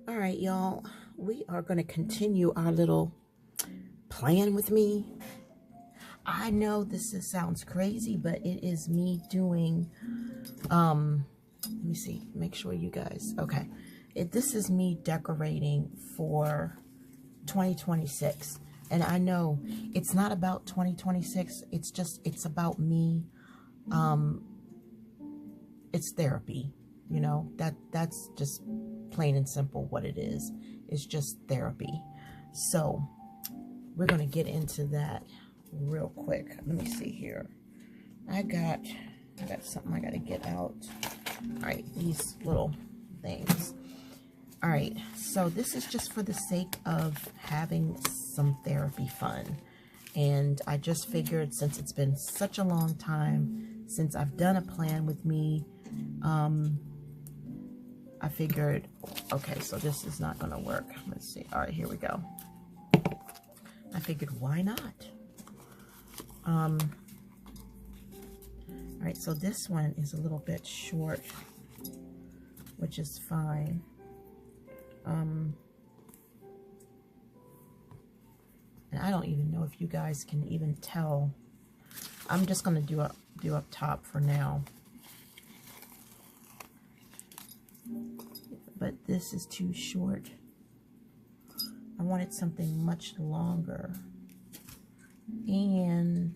All right, y'all, we are going to continue our little plan with me. I know sounds crazy, but it is me doing, let me see, make sure you guys, okay. This is me decorating for 2026. And I know it's not about 2026. It's about me. It's therapy, you know, that's just plain and simple what it is. It's just therapy. So we're going to get into that real quick. Let me see here. I got something I got to get out. All right, these little things. All right, so this is just for the sake of having some therapy fun. And I just figured, since it's been such a long time since I've done a plan with me, I figured, okay, so this is not going to work. Let's see. All right, here we go. I figured, why not? All right, so this one is a little bit short, which is fine. And I don't even know if you guys can even tell. I'm just going to do up top for now. But this is too short. I wanted something much longer. And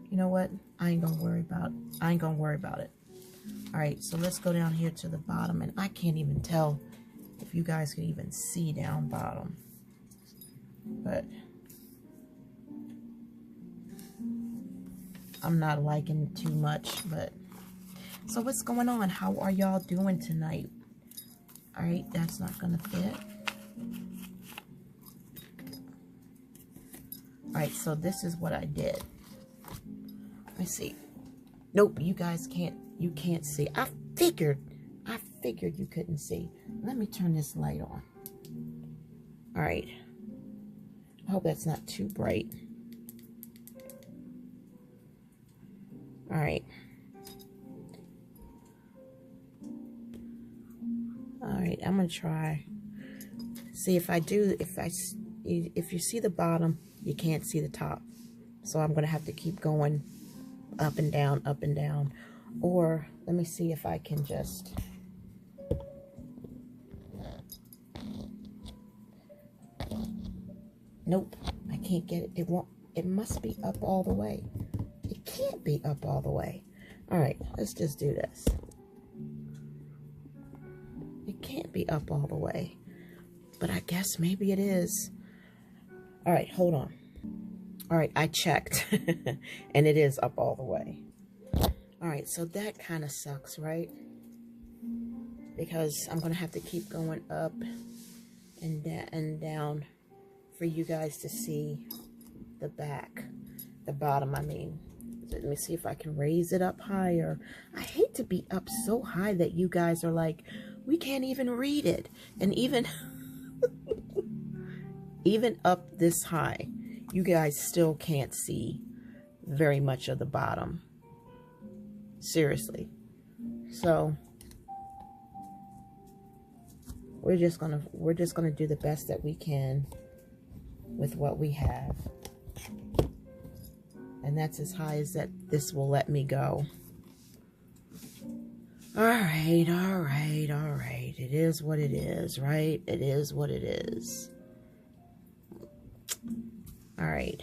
you know what? I ain't gonna worry about it. All right, so let's go down here to the bottom, and I can't even tell if you guys can even see down bottom. But I'm not liking it too much, but so what's going on? How are y'all doing tonight? All right, that's not gonna fit. All right, so this is what I did. Let me see. Nope, you guys can't see. I figured you couldn't see. Let me turn this light on. All right. I hope that's not too bright. All right. All right, I'm gonna try. See if if you see the bottom, you can't see the top. So I'm gonna have to keep going up and down. Or let me see if I can just, nope, I can't get it. It must be up all the way. It can't be up all the way. All right, let's just do this. It can't be up all the way, but I guess maybe it is. All right, hold on. All right, I checked and it is up all the way. All right, so that kind of sucks, right? Because I'm gonna have to keep going up and down for you guys to see the bottom, I mean. Let me see if I can raise it up higher. I hate to be up so high that you guys are like, we can't even read it. And even even up this high, you guys still can't see very much of the bottom. Seriously. So we're just gonna do the best that we can with what we have. And that's as high as this will let me go. All right. It is what it is, right? It is what it is. All right.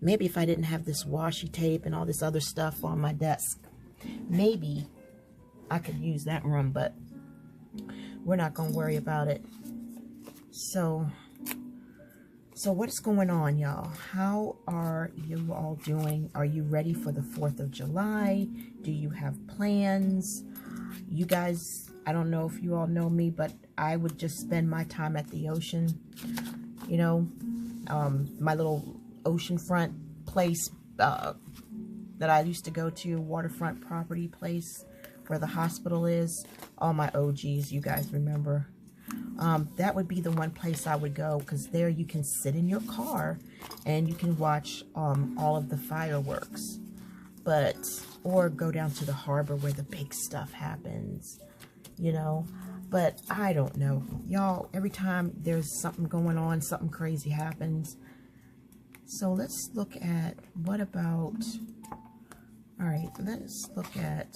Maybe if I didn't have this washi tape and all this other stuff on my desk, maybe I could use that room, but we're not going to worry about it. So what's going on, y'all? How are you all doing? Are you ready for the 4th of July? Do you have plans? You guys, I don't know if you all know me, but I would just spend my time at the ocean. You know, my little oceanfront place that I used to go to, waterfront property place where the hospital is. All my OGs, you guys remember. That would be the one place I would go, because there you can sit in your car and you can watch all of the fireworks. Or go down to the harbor where the big stuff happens. you know. But I don't know. Y'all, every time there's something going on, something crazy happens. So let's look at, what about, all right, let's look at,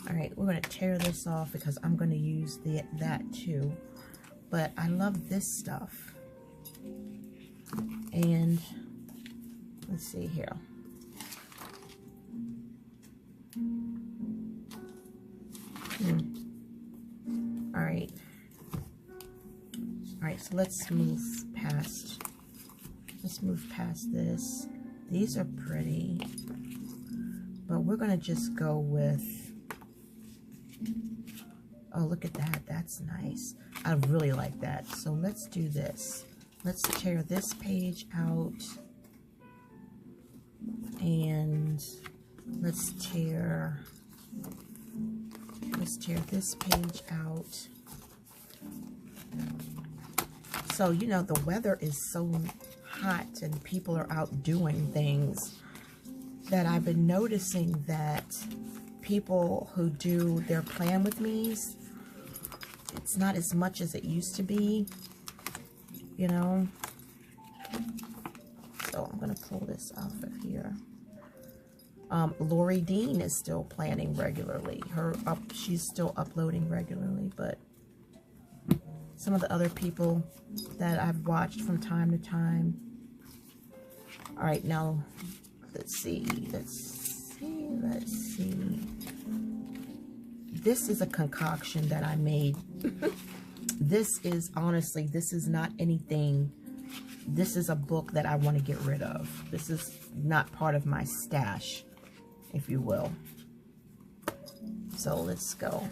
all right, we're going to tear this off because I'm going to use that too. But I love this stuff. And let's see here. All right. All right, so let's move past this. These are pretty, but we're gonna just go with, oh, look at that, that's nice. I really like that. So let's do this. Let's tear this page out, and let's tear this page out. So, you know, the weather is so hot and people are out doing things that I've been noticing that people who do their plan with me's, it's not as much as it used to be, you know. So I'm going to pull this off of here. Lori Dean is still planning regularly. She's still uploading regularly, but some of the other people that I've watched from time to time. All right, now let's see. This is a concoction that I made. This is, honestly, this is not anything. This is a book that I want to get rid of. This is not part of my stash, if you will. So let's go.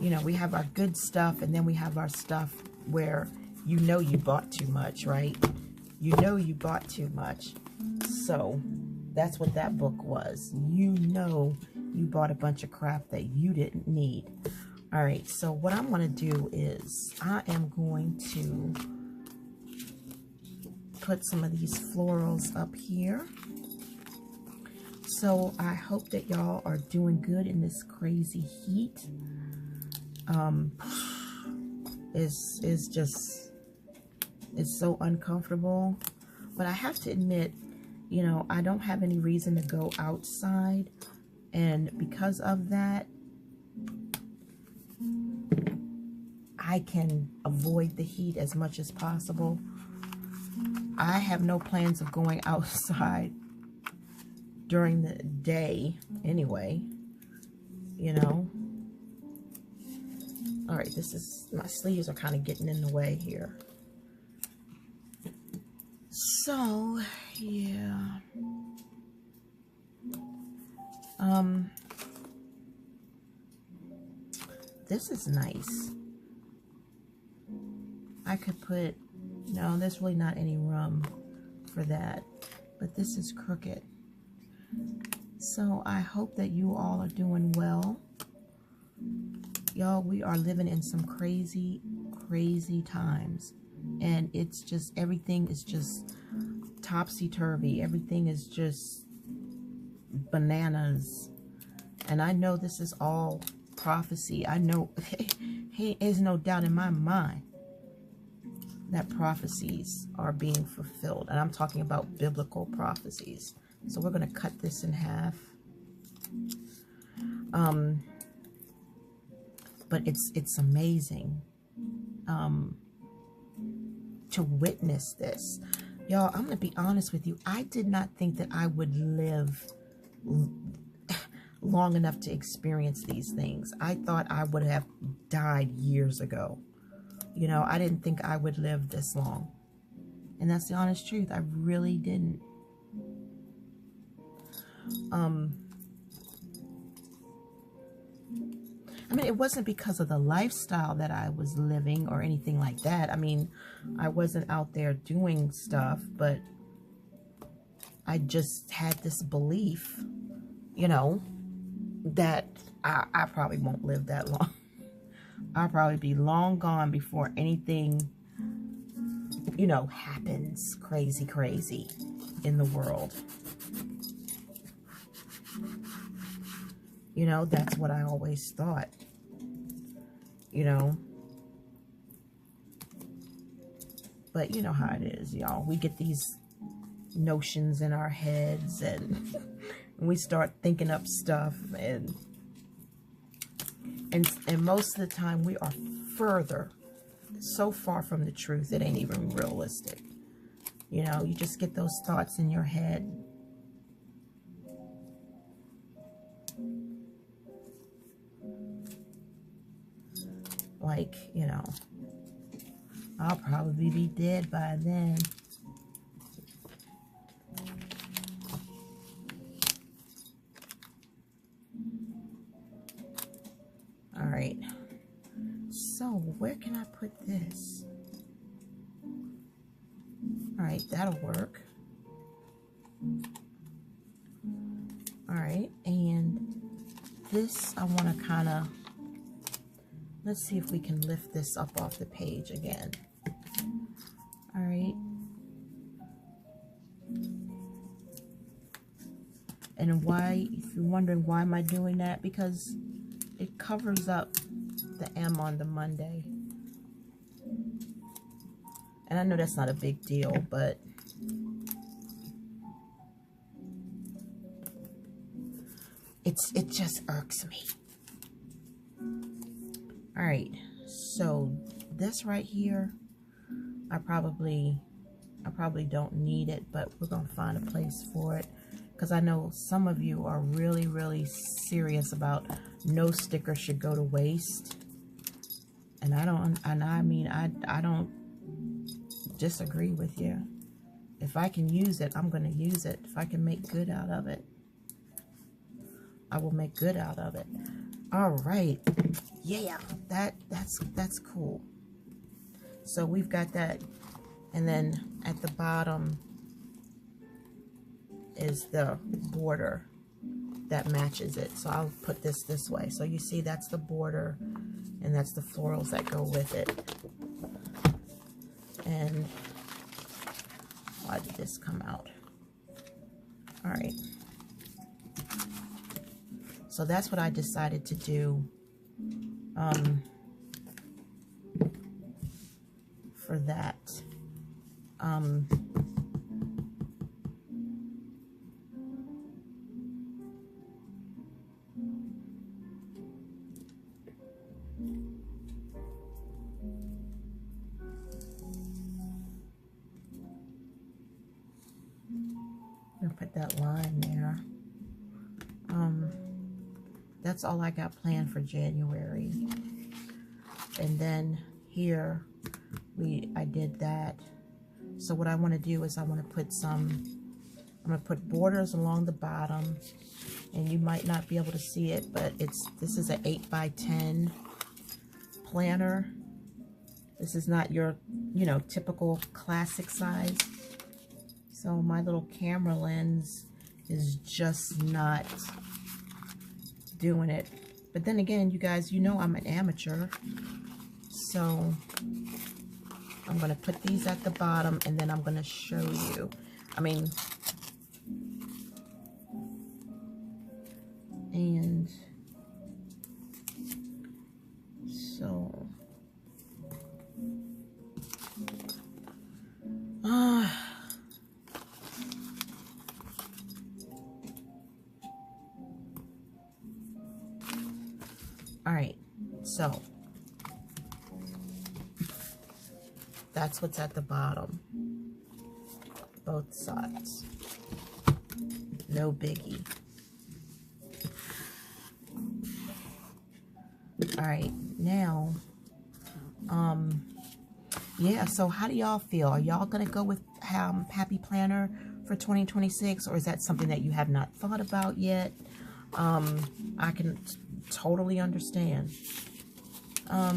You know, we have our good stuff, and then we have our stuff where you know you bought too much, right? You know you bought too much. So that's what that book was. You know you bought a bunch of crap that you didn't need. All right, so what I'm going to do is I am going to put some of these florals up here. So I hope that y'all are doing good in this crazy heat. It's so uncomfortable. But I have to admit, you know, I don't have any reason to go outside, and because of that, I can avoid the heat as much as possible. I have no plans of going outside during the day anyway, you know. All right, my sleeves are kind of getting in the way here. So, yeah. This is nice. I could put, no, there's really not any room for that, but this is crooked. So I hope that you all are doing well. Y'all, we are living in some crazy, crazy times. And it's just, everything is just topsy-turvy. Everything is just bananas. And I know this is all prophecy. I know, hey, there's no doubt in my mind that prophecies are being fulfilled. And I'm talking about biblical prophecies. So we're going to cut this in half. But it's amazing to witness this. Y'all, I'm going to be honest with you. I did not think that I would live long enough to experience these things. I thought I would have died years ago. You know, I didn't think I would live this long. And that's the honest truth. I really didn't. I mean, it wasn't because of the lifestyle that I was living or anything like that. I mean, I wasn't out there doing stuff, but I just had this belief, you know, that I probably won't live that long. I'll probably be long gone before anything, you know, happens crazy in the world. You know, that's what I always thought. You know. But you know how it is, y'all. We get these notions in our heads and we start thinking up stuff and most of the time we are so far from the truth it ain't even realistic. You know, you just get those thoughts in your head. Like, you know, I'll probably be dead by then. All right. So, where can I put this? All right, that'll work. All right, and this I want to kind of, let's see if we can lift this up off the page again. All right. And why, if you're wondering why am I doing that, because it covers up the M on the Monday. And I know that's not a big deal, but it just irks me. All right, so this right here, I probably don't need it, but we're gonna find a place for it, because I know some of you are really, really serious about no sticker should go to waste. And I don't disagree with you. If I can use it, I'm gonna use it. If I can make good out of it, I will make good out of it. All right, yeah, that's cool. So we've got that, and then at the bottom is the border that matches it. So I'll put this way. So you see that's the border, and that's the florals that go with it. And why did this come out? All right. So that's what I decided to do for that. I'm gonna put that line there. That's all I got planned for January. And then here I did that. So what I want to do is I want to put I'm going to put borders along the bottom, and you might not be able to see it, but this is an 8x10 planner. This is not your, you know, typical classic size. So my little camera lens is just not doing it. But then again, you guys, you know I'm an amateur. So I'm going to put these at the bottom, and then I'm going to show you. I mean, and so all right, so that's what's at the bottom, both sides, no biggie. All right, now, yeah, so how do y'all feel? Are y'all gonna go with Happy Planner for 2026, or is that something that you have not thought about yet? I can totally understand. I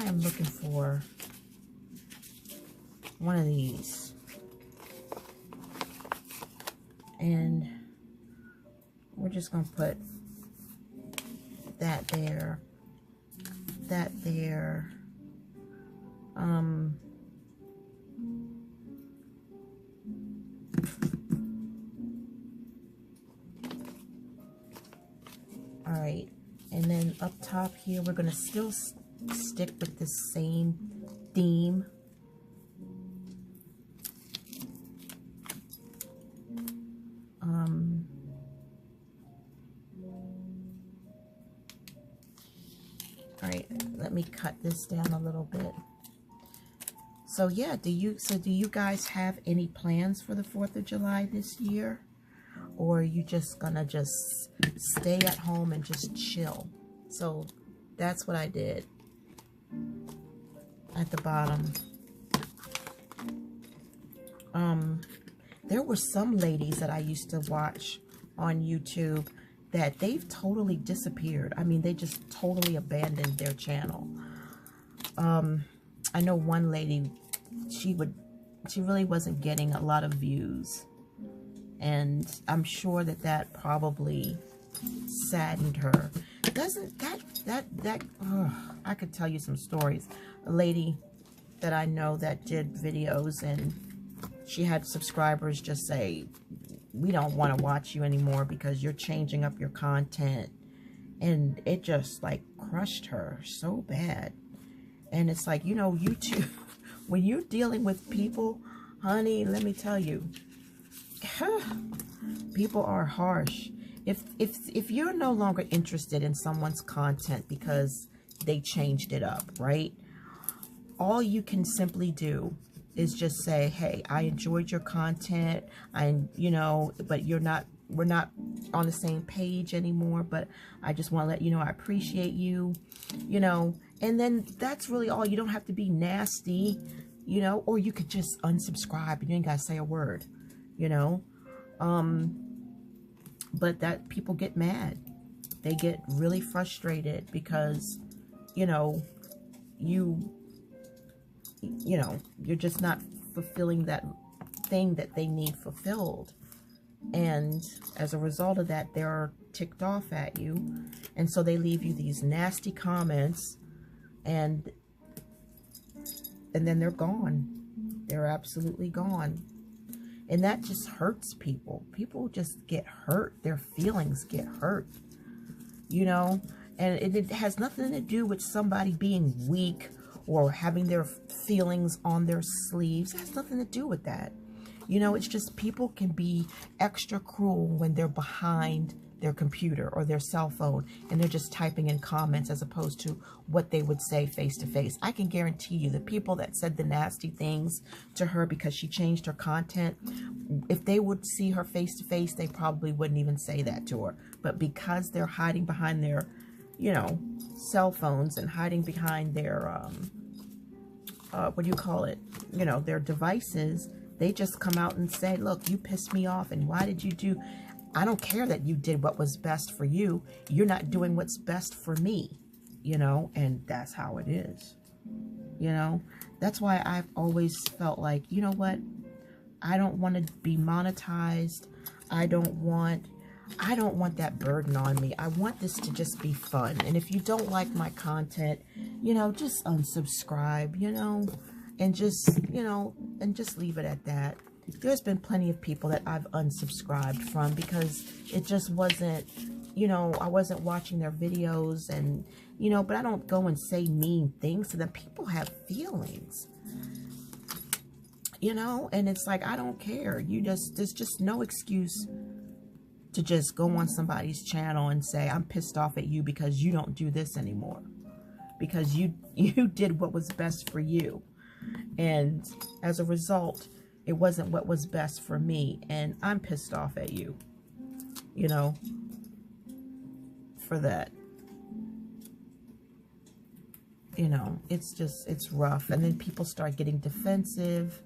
am looking for one of these, and we're just gonna put that there, that there. top here, we're going to still stick with the same theme. All right, let me cut this down a little bit. So yeah, do you guys have any plans for the 4th of July this year? Or are you just gonna just stay at home and just chill? So that's what I did at the bottom. There were some ladies that I used to watch on YouTube that they've totally disappeared. I mean, they just totally abandoned their channel. I know one lady, she really wasn't getting a lot of views. And I'm sure that probably saddened her. Doesn't I could tell you some stories. A lady that I know that did videos, and she had subscribers just say, we don't want to watch you anymore because you're changing up your content. And it just like crushed her so bad. And it's like, you know, YouTube, when you're dealing with people, honey, let me tell you, people are harsh. If you're no longer interested in someone's content because they changed it up, right? All you can simply do is just say, hey, I enjoyed your content, you know, but we're not on the same page anymore, but I just want to let you know I appreciate you, you know, and then that's really all. You don't have to be nasty, you know, or you could just unsubscribe and you ain't got to say a word, you know. But that people get mad. They get really frustrated because, you know, you're just not fulfilling that thing that they need fulfilled. And as a result of that, they're ticked off at you. And so they leave you these nasty comments, and then they're gone. They're absolutely gone. And that just hurts people. People just get hurt. Their feelings get hurt, you know. And it has nothing to do with somebody being weak or having their feelings on their sleeves. It has nothing to do with that. You know, it's just people can be extra cruel when they're behind their computer or their cell phone and they're just typing in comments as opposed to what they would say face to face. I can guarantee you the people that said the nasty things to her because she changed her content, if they would see her face to face, they probably wouldn't even say that to her. But because they're hiding behind their, you know, cell phones and hiding behind their, what do you call it? You know, their devices, they just come out and say, look, you pissed me off, and why did you do... I don't care that you did what was best for you. You're not doing what's best for me, you know, and that's how it is, you know. That's why I've always felt like, you know what, I don't want to be monetized. I don't want that burden on me. I want this to just be fun. And if you don't like my content, you know, just unsubscribe, you know, and just, you know, and just leave it at that. There's been plenty of people that I've unsubscribed from because it just wasn't, you know, I wasn't watching their videos, and, you know, but I don't go and say mean things to them. People have feelings, you know, and it's like, I don't care. There's just no excuse to just go on somebody's channel and say, I'm pissed off at you because you don't do this anymore. Because you did what was best for you. And as a result, it wasn't what was best for me, and I'm pissed off at you, you know, for that. You know, it's just, it's rough. And then people start getting defensive.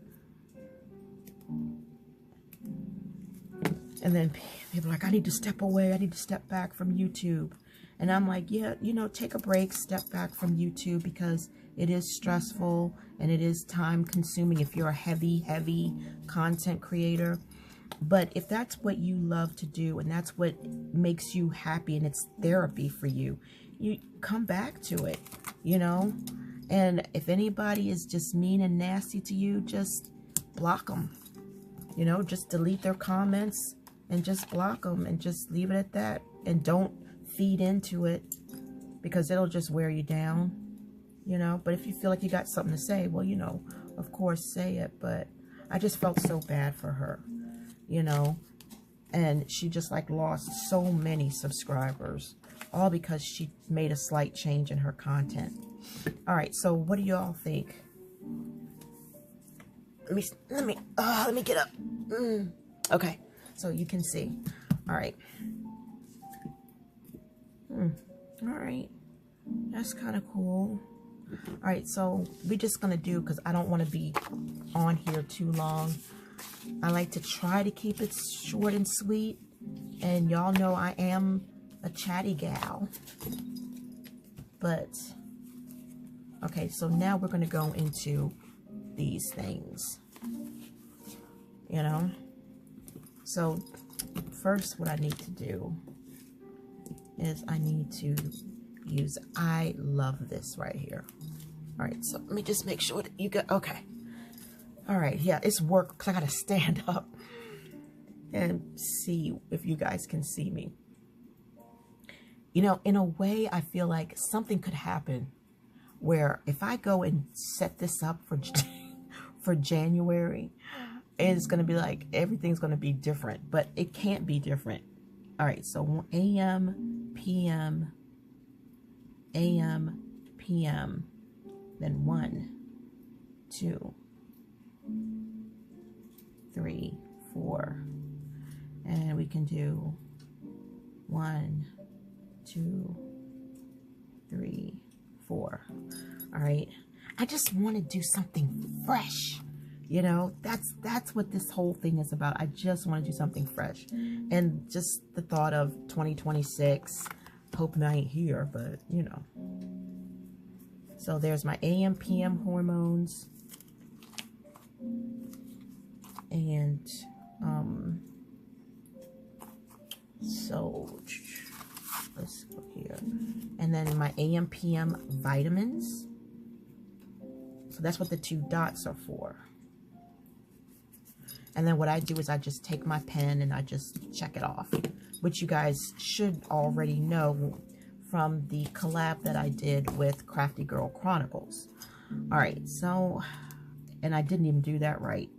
And then people are like, I need to step away. I need to step back from YouTube. And I'm like, yeah, you know, take a break, step back from YouTube, because it is stressful and it is time consuming if you're a heavy content creator. But if that's what you love to do and that's what makes you happy and it's therapy for you, you come back to it, you know. And if anybody is just mean and nasty to you, just block them, you know, just delete their comments and just block them and just leave it at that. And don't feed into it, because it'll just wear you down, you know. But if you feel like you got something to say, well, you know, of course, say it. But I just felt so bad for her, you know. And she just like lost so many subscribers, all because she made a slight change in her content. All right, so what do y'all think? Let me get up. Okay, so you can see. All right. All right, that's kind of cool. All right, so we're just gonna do, because I don't want to be on here too long. I like to try to keep it short and sweet, and y'all know I am a chatty gal. But okay, so now we're gonna go into these things, you know. So first, what I need to do is I need to use, I love this right here. All right, so let me just make sure that you got, okay. All right, yeah, it's work, 'cause I gotta stand up and see if you guys can see me. You know, in a way, I feel like something could happen where if I go and set this up for for January, it's gonna be like, everything's gonna be different, but it can't be different. All right, so AM, PM, AM, PM, then 1, 2, 3, 4, and we can do 1, 2, 3, 4. All right, I just want to do something fresh. You know, that's what this whole thing is about. I just want to do something fresh. And just the thought of 2026, hoping I ain't here, but you know. So there's my AM, PM hormones. And so let's go here. And then my AM, PM vitamins. So that's what the 2 dots are for. And then what I do is I just take my pen and I just check it off, which you guys should already know from the collab that I did with Crafty Girl Chronicles. All right, so, and I didn't even do that right.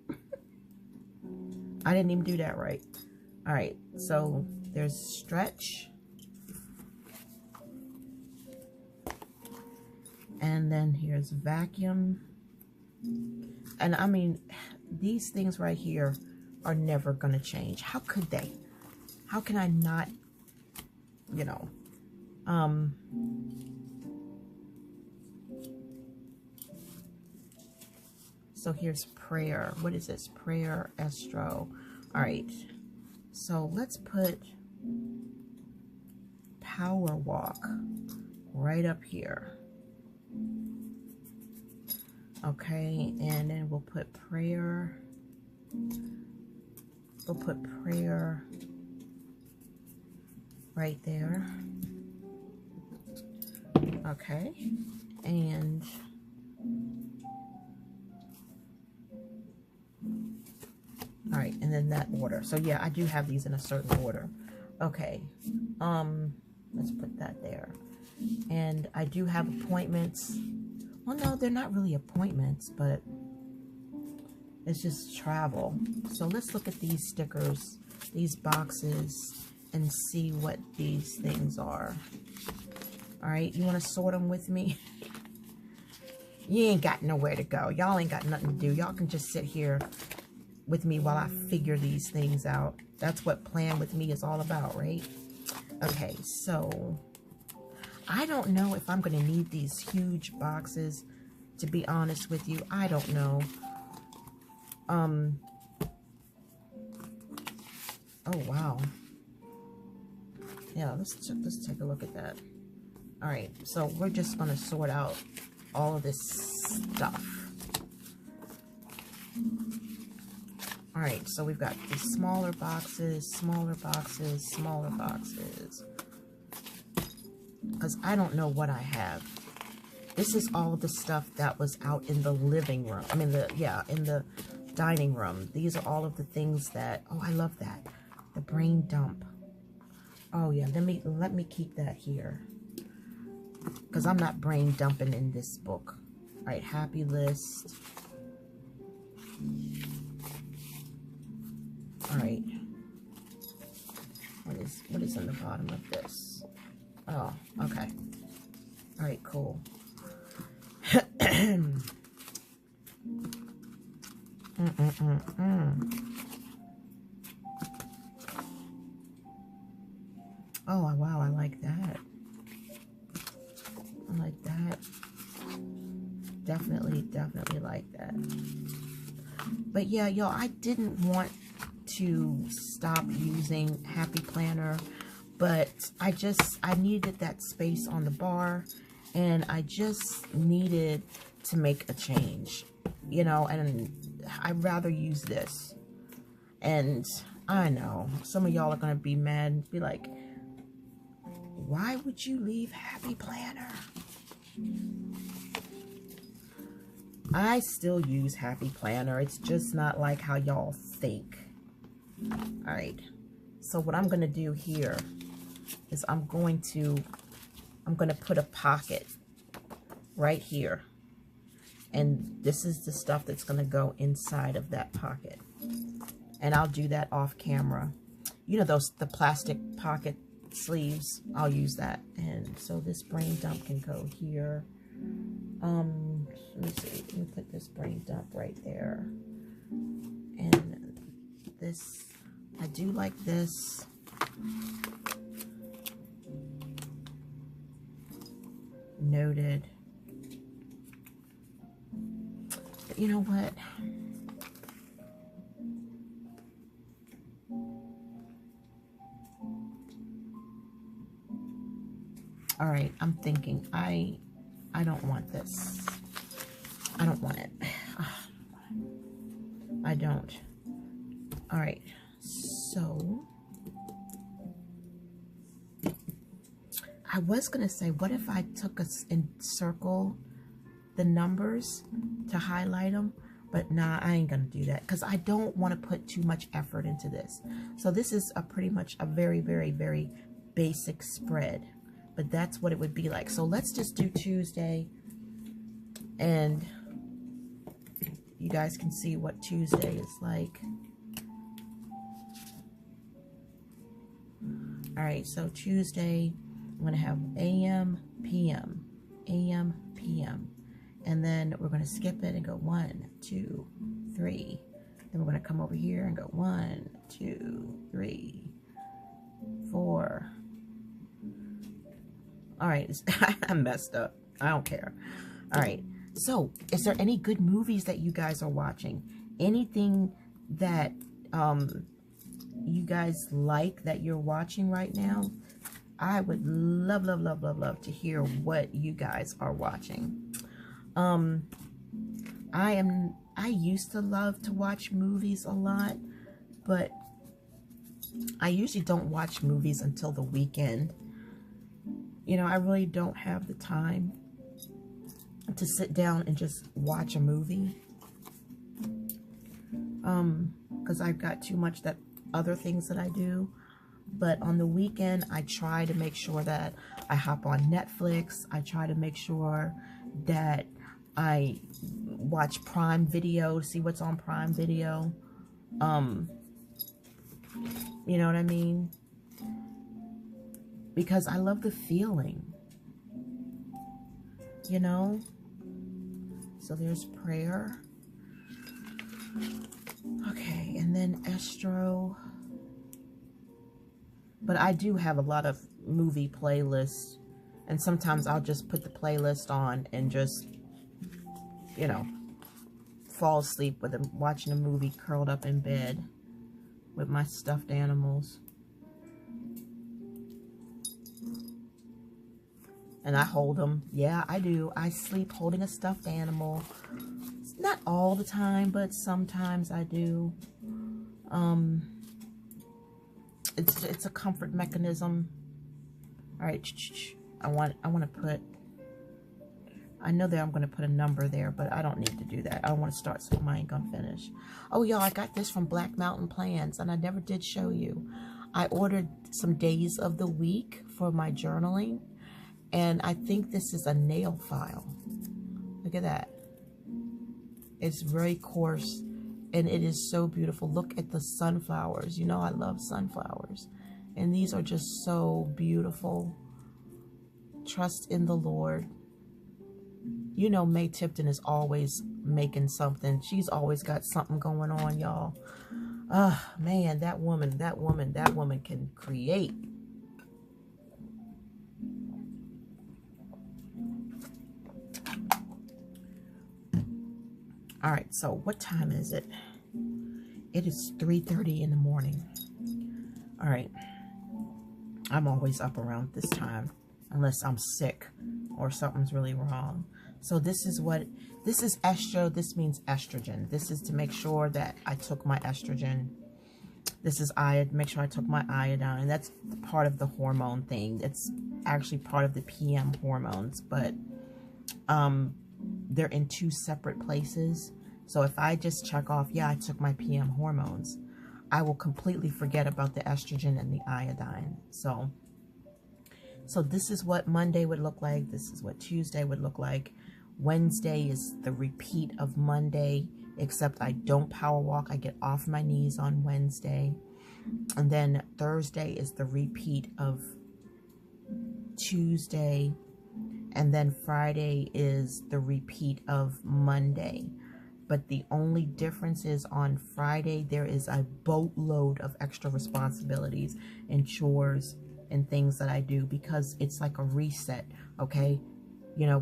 I didn't even do that right. All right, so there's stretch. And then here's vacuum. And I mean, these things right here are never going to change. How could they? How can I not, you know, so here's prayer. What is this? Prayer, estro. All right. So let's put power walk right up here. Okay, and then we'll put prayer. We'll put prayer right there. Okay, and all right, and then that order. So yeah, I do have these in a certain order. Okay, let's put that there. And I do have appointments. Well, no, they're not really appointments, but it's just travel. So let's look at these stickers, these boxes, and see what these things are. All right, you want to sort them with me? You ain't got nowhere to go. Y'all ain't got nothing to do. Y'all can just sit here with me while I figure these things out. That's what Plan With Me is all about, right? Okay, so I don't know if I'm going to need these huge boxes, to be honest with you. I don't know. Oh, wow. Yeah, let's take a look at that. All right, so we're just going to sort out all of this stuff. All right, so we've got these smaller boxes, smaller boxes, smaller boxes. Because I don't know what I have. This is all of the stuff that was out in the living room. I mean, in the dining room. These are all of the things that, oh, I love that. The brain dump. Oh, yeah, let me keep that here. because I'm not brain dumping in this book. All right, happy list. All right. What is in the bottom of this? Oh, okay. All right, cool. Oh, wow, I like that. I like that. Definitely like that. But yeah, y'all, I didn't want to stop using Happy Planner, but I needed that space on the bar, and I just needed to make a change, you know, and I'd rather use this. And I know some of y'all are going to be mad and be like, why would you leave Happy Planner? I still use Happy Planner. It's just not like how y'all think. All right. So what I'm going to do here is I'm going to put a pocket right here. And this is the stuff that's going to go inside of that pocket. And I'll do that off camera. You know, the plastic pocket sleeves, I'll use that. And so this brain dump can go here. Let me see, let me put this brain dump right there. And this, I do like this. Noted. But you know what? All right, I'm thinking, I don't want this. I don't want it. I don't. All right, so I was gonna say, what if I took us and circle the numbers to highlight them? But nah, I ain't gonna do that because I don't want to put too much effort into this. So this is pretty much a very, very, very basic spread. But that's what it would be like. So let's just do Tuesday. And you guys can see what Tuesday is like. All right, so Tuesday, I'm going to have AM, PM, AM, PM. And then we're going to skip it and go 1, 2, 3. Then we're going to come over here and go 1, 2, 3, 4. All right, I messed up. I don't care. All right, so is there any good movies that you guys are watching? Anything that you guys like that you're watching right now? I would love, love, love, love, love to hear what you guys are watching. I used to love to watch movies a lot, but I usually don't watch movies until the weekend. You know, I really don't have the time to sit down and just watch a movie. Because I've got too much other things that I do. But on the weekend, I try to make sure that I hop on Netflix. I try to make sure that I watch Prime Video to see what's on Prime Video. You know what I mean? Because I love the feeling, you know? So there's prayer. Okay, and then Estro. But I do have a lot of movie playlists. And sometimes I'll just put the playlist on and just, you know, fall asleep with watching a movie curled up in bed with my stuffed animals. And I hold them. Yeah, I do. I sleep holding a stuffed animal. Not all the time, but sometimes I do. It's a comfort mechanism. All right, I want to put. I know that I'm going to put a number there, but I don't need to do that. I don't want to start something I ain't going to finish. Oh, y'all, I got this from Black Mountain Plans, and I never did show you. I ordered some days of the week for my journaling. And I think this is a nail file. Look at that. It's very coarse, and it is so beautiful. Look at the sunflowers. You know I love sunflowers. And these are just so beautiful. Trust in the Lord. You know May Tipton is always making something. She's always got something going on, y'all. Ah, man, that woman can create. All right, so what time is it? It is 3:30 in the morning. All right. I'm always up around this time unless I'm sick or something's really wrong. So this is estro. This means estrogen. This is to make sure that I took my estrogen. This is make sure I took my iodine. And that's part of the hormone thing. It's actually part of the PM hormones, but they're in two separate places. So if I just check off, yeah, I took my PM hormones, I will completely forget about the estrogen and the iodine. So this is what Monday would look like. This is what Tuesday would look like. Wednesday is the repeat of Monday, except I don't power walk. I get off my knees on Wednesday. And then Thursday is the repeat of Tuesday. And then Friday is the repeat of Monday. But the only difference is on Friday, there is a boatload of extra responsibilities and chores and things that I do, because it's like a reset, okay? You know,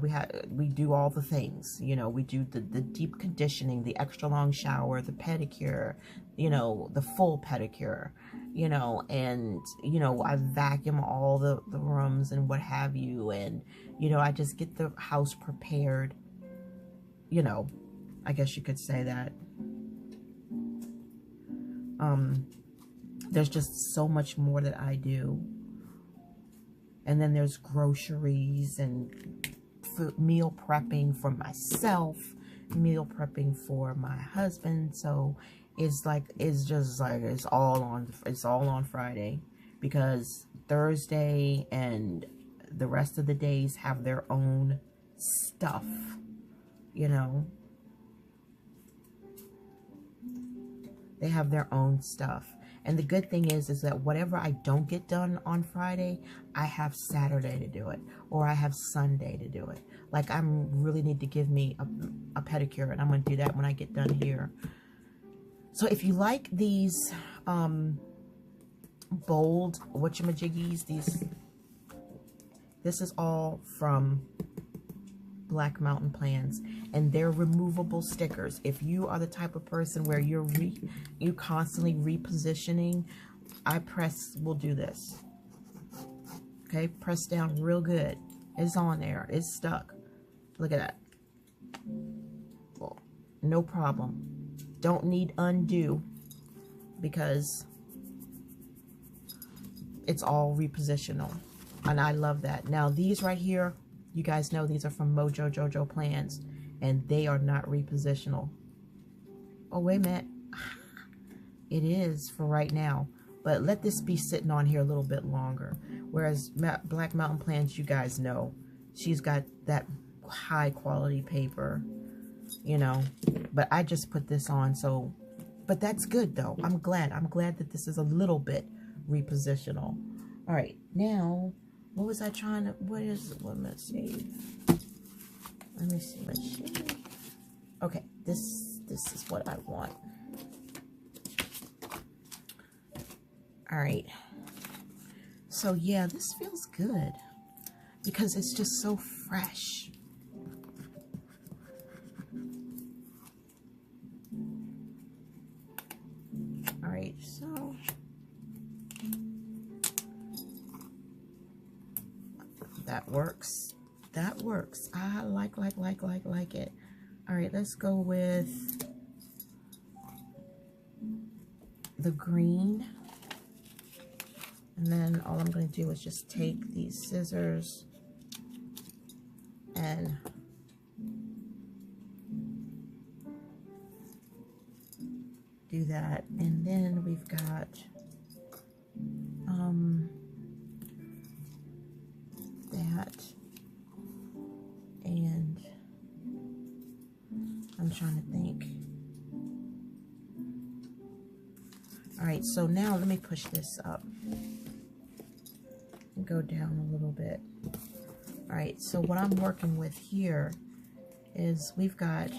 we do all the things. You know, we do the deep conditioning, the extra long shower, the pedicure, you know, the full pedicure, you know, and, you know, I vacuum all the rooms and what have you. And, you know, I just get the house prepared, you know, I guess you could say that. There's just so much more that I do. And then there's groceries and meal prepping for myself, meal prepping for my husband. So it's all on Friday, because Thursday and the rest of the days have their own stuff, you know. They have their own stuff. And the good thing is that whatever I don't get done on Friday, I have Saturday to do it, or I have Sunday to do it. Like, I really need to give me a pedicure, and I'm going to do that when I get done here. So if you like these bold whatchamajiggies, this is all from Black Mountain Plans, and they're removable stickers. If you are the type of person where you're constantly repositioning, we'll do this. Okay, press down real good. It's on there. It's stuck. Look at that. Well, no problem. Don't need undo, because it's all repositional, and I love that. Now these right here, you guys know these are from Mojo Jojo Plans, and they are not repositional. Oh, wait a minute. It is for right now, but let this be sitting on here a little bit longer. Whereas Black Mountain Plans, you guys know, she's got that high quality paper, you know, but I just put this on. So, but that's good though. I'm glad that this is a little bit repositional. All right, now, what was I trying to, let's see. Okay, this is what I want. All right. So yeah, this feels good because it's just so fresh. All right, so that works. That works. I like it. All right, let's go with the green. And then all I'm going to do is just take these scissors and do that. And then we've got that. All right, so now let me push this up and go down a little bit. All right, so what I'm working with here is we've got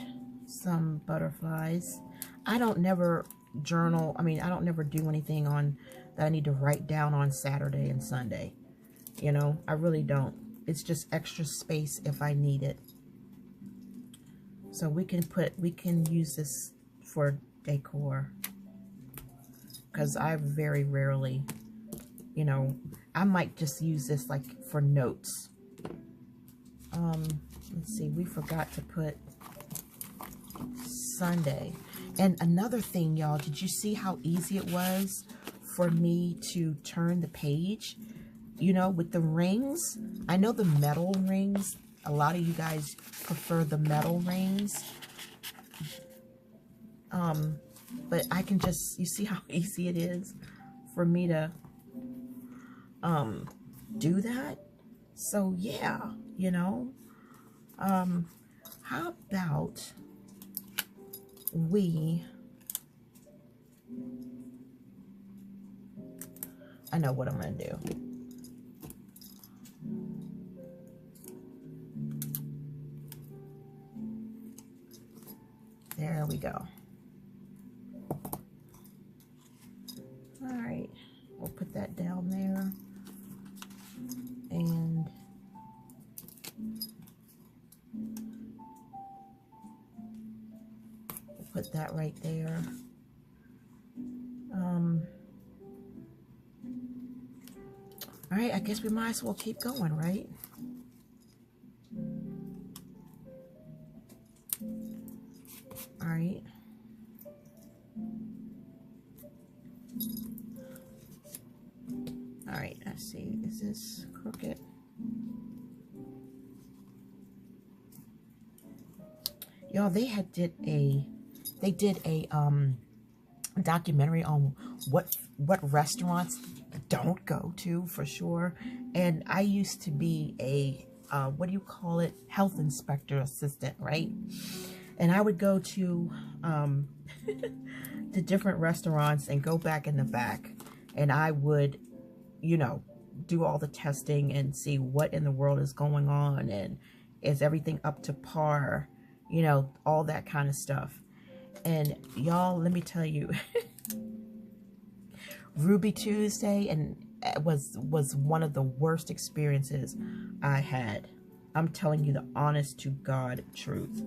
some butterflies. I don't never journal. I mean, I don't never do anything on that I need to write down on Saturday and Sunday. You know, I really don't. It's just extra space if I need it. So we can use this for decor. Because I very rarely, you know, I might just use this like for notes. Let's see, we forgot to put Sunday. And another thing, y'all, did you see how easy it was for me to turn the page? You know, with the rings, I know the metal rings, a lot of you guys prefer the metal rings. But I can just, you see how easy it is for me to do that? So yeah, you know, how about I know what I'm gonna do. There we go. All right, we'll put that down there, and we'll put that right there. All right, I guess we might as well keep going, right? All right. All right, let's see. Is this crooked? Y'all, they did a documentary on what restaurants don't go to for sure. And I used to be a what do you call it, health inspector assistant, right? And I would go to the different restaurants and go back in the back, and I would, you know, do all the testing and see what in the world is going on, and is everything up to par, you know, all that kind of stuff. And y'all, let me tell you, Ruby Tuesday and was one of the worst experiences I had. I'm telling you the honest to God truth.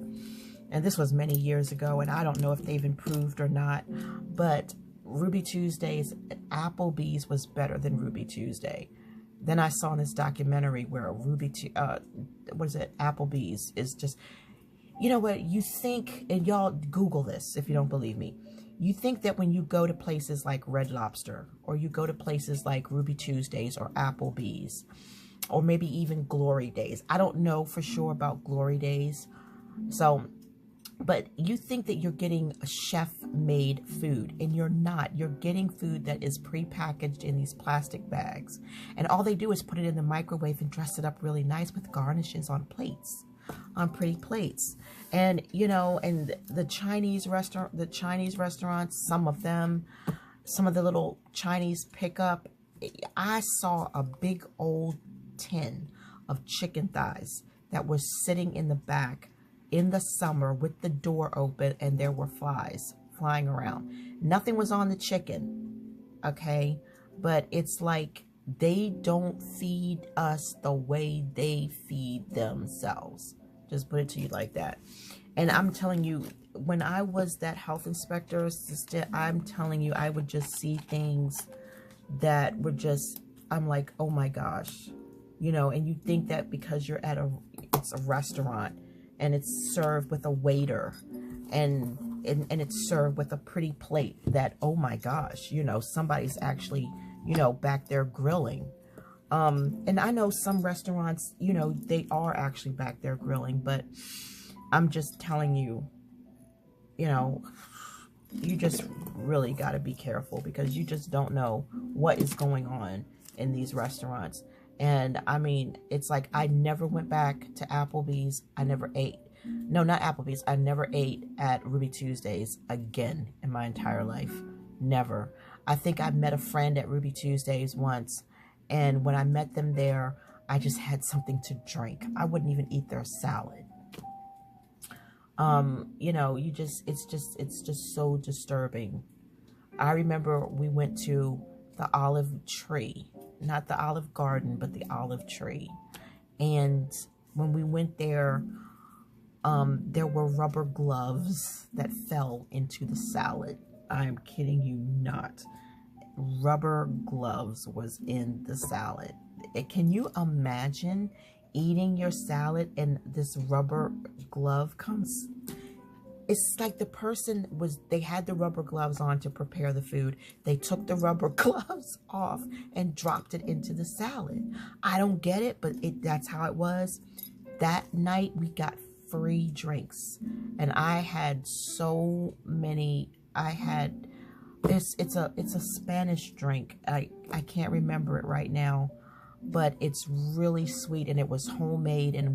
And this was many years ago, and I don't know if they've improved or not, but Ruby Tuesdays at Applebee's was better than Ruby Tuesday. Then I saw in this documentary where Applebee's is just, you know what, you think, and y'all Google this if you don't believe me, you think that when you go to places like Red Lobster, or you go to places like Ruby Tuesdays or Applebee's, or maybe even Glory Days. I don't know for sure about Glory Days. So, but you think that you're getting a chef-made food, and you're not. You're getting food that is pre-packaged in these plastic bags. And all they do is put it in the microwave and dress it up really nice with garnishes on plates, on pretty plates. And, you know, and the Chinese restaurants, some of the little Chinese pickup, I saw a big old tin of chicken thighs that was sitting in the back in the summer with the door open, and there were flies flying around. Nothing was on the chicken, okay? But it's like they don't feed us the way they feed themselves. Just put it to you like that. And I'm telling you, when I was that health inspector assistant, I'm telling you, I would just see things that were just, I'm like, oh my gosh. You know, and you think that because you're at it's a restaurant, and it's served with a waiter, and it's served with a pretty plate, that, oh my gosh, you know, somebody's actually, you know, back there grilling. And I know some restaurants, you know, they are actually back there grilling, but I'm just telling you, you know, you just really got to be careful, because you just don't know what is going on in these restaurants. And I mean, it's like, I never went back to Applebee's. I never ate. No, not Applebee's. I never ate at Ruby Tuesdays again in my entire life. Never. I think I met a friend at Ruby Tuesdays once, and when I met them there, I just had something to drink. I wouldn't even eat their salad. You know, it's just so disturbing. I remember we went to the olive tree, not the Olive Garden, but the olive tree. And when we went there, there were rubber gloves that fell into the salad. I am kidding you not. Rubber gloves was in the salad. Can you imagine eating your salad and this rubber glove comes? It's like the person they had the rubber gloves on to prepare the food. They took the rubber gloves off and dropped it into the salad. I don't get it, but that's how it was. That night we got free drinks, and I had so many. It's a Spanish drink. I can't remember it right now, but it's really sweet, and it was homemade, and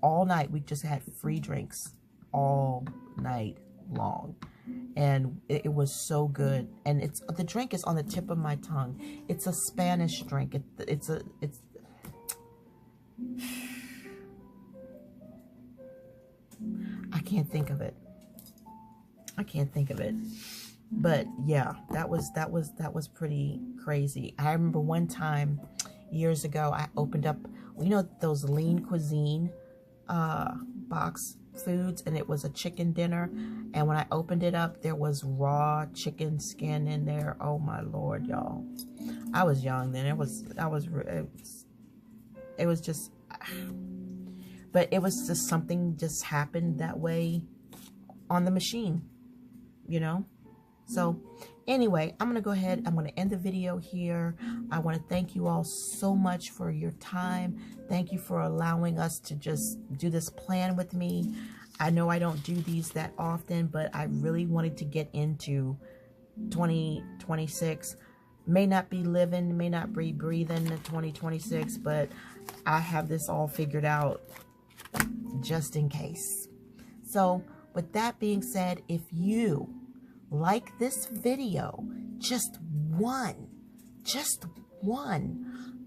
all night we just had free drinks all night long, and it was so good. And the drink is on the tip of my tongue. It's a Spanish drink. I can't think of it. I can't think of it. But yeah, that was pretty crazy. I remember one time years ago, I opened up, you know, those lean cuisine box foods, and it was a chicken dinner. And when I opened it up, there was raw chicken skin in there. Oh my Lord, y'all. I was young then. It was just, but it was just something just happened that way on the machine, you know? So anyway, I'm going to go ahead. I'm going to end the video here. I want to thank you all so much for your time. Thank you for allowing us to just do this plan with me. I know I don't do these that often, but I really wanted to get into 2026. May not be living, may not be breathing in 2026, but I have this all figured out just in case. So with that being said, if you like this video, just one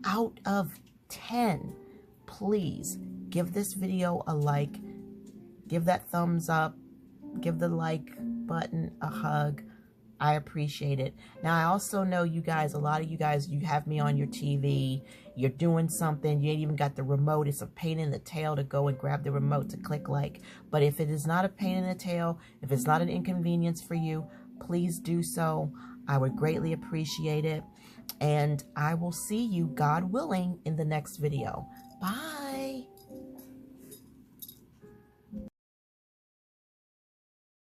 out of 10, please give this video a like, give that thumbs up, give the like button a hug. I appreciate it. Now, I also know you guys, a lot of you guys, you have me on your TV, you're doing something, you ain't even got the remote. It's a pain in the tail to go and grab the remote to click like. But if it is not a pain in the tail, if it's not an inconvenience for you, please do so. I would greatly appreciate it. And I will see you, God willing, in the next video. Bye.